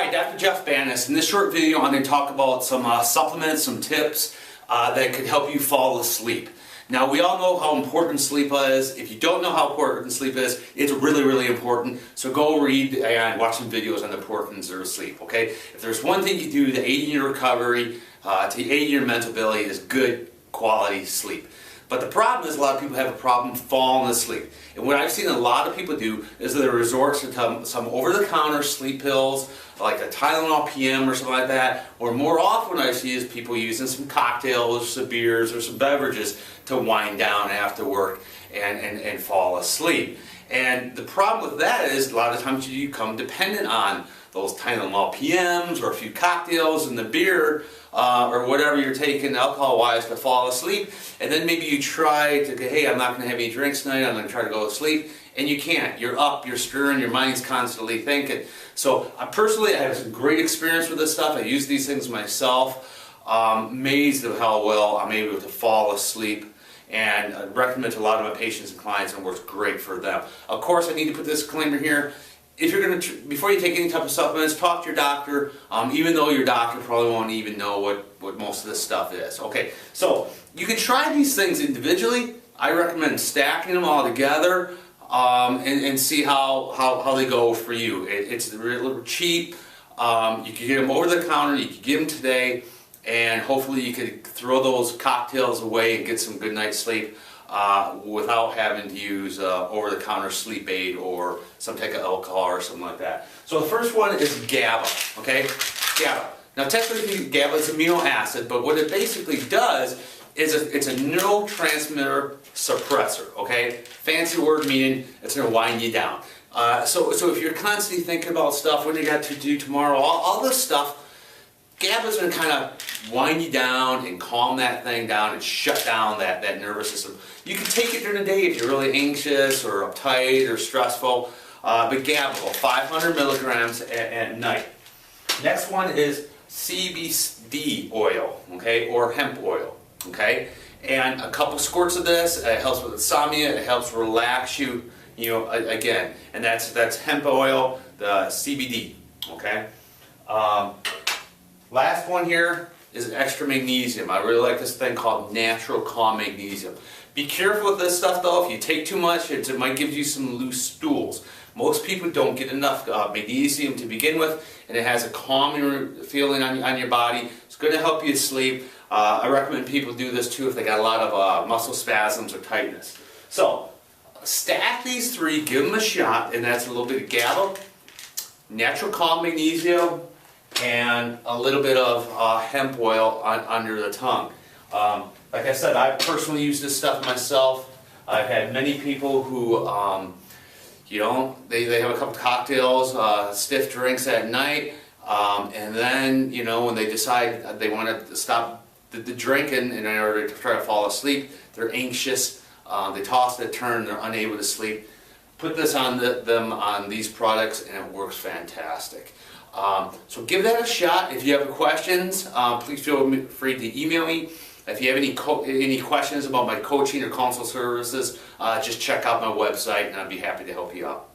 Hi, Dr. Jeff Banas. In this short video, I'm going to talk about some supplements, some tips that could help you fall asleep. Now, we all know how important sleep is. If you don't know how important sleep is, it's really, really important. So go read and watch some videos on the importance of sleep, okay? If there's one thing you do to aid in your recovery, to aid in your mental ability, is good quality sleep. But the problem is a lot of people have a problem falling asleep. And what I've seen a lot of people do is they resort to some over-the-counter sleep pills, like a Tylenol PM or something like that. Or more often what I see is people using some cocktails, some beers, or some beverages to wind down after work and fall asleep. And the problem with that is a lot of times you become dependent on those Tylenol PMs or a few cocktails and the beer or whatever you're taking alcohol-wise to fall asleep. And then maybe you try to, hey, I'm not going to have any drinks tonight, I'm going to try to go to sleep. And you can't. You're up, you're stirring, your mind's constantly thinking. So personally, I have some great experience with this stuff. I use these things myself. Amazed at how well I'm able to fall asleep. And I recommend to a lot of my patients and clients, and it works great for them. Of course, I need to put this disclaimer here. If you're going to, before you take any type of supplements, talk to your doctor, even though your doctor probably won't even know what most of this stuff is. Okay, so you can try these things individually. I recommend stacking them all together and see how they go for you. It's really cheap. You can get them over the counter, you can get them today, and hopefully you could throw those cocktails away and get some good night's sleep without having to use over-the-counter sleep aid or some type of alcohol or something like that. So the first one is GABA, okay? GABA. Now technically GABA is amino acid, but what it basically does is it's a neurotransmitter suppressor, okay? Fancy word meaning it's going to wind you down. So if you're constantly thinking about stuff, what you got to do tomorrow, all this stuff, GABA's going to kind of wind you down and calm that thing down and shut down that nervous system. You can take it during the day if you're really anxious or uptight or stressful, but GABA, 500 milligrams at night. Next one is CBD oil, okay, or hemp oil, okay? And a couple squirts of this, it helps with insomnia, it helps relax you, again. And that's hemp oil, the CBD, okay? Last one here is extra magnesium. I really like this thing called natural calm magnesium. Be careful with this stuff though. If you take too much, it might give you some loose stools. Most people don't get enough magnesium to begin with, and it has a calming feeling on your body. It's going to help you sleep. I recommend people do this too if they got a lot of muscle spasms or tightness. So stack these three, give them a shot, and that's a little bit of GABA, natural calm magnesium, and a little bit of hemp oil under the tongue. Like I said, I personally use this stuff myself. I've had many people who, they have a couple cocktails, stiff drinks at night, and then, when they decide they want to stop the drinking in order to try to fall asleep, they're anxious, they toss, they turn, they're unable to sleep. Put this on them on these products, and it works fantastic. So give that a shot. If you have questions, please feel free to email me. If you have any questions about my coaching or consult services, just check out my website and I'd be happy to help you out.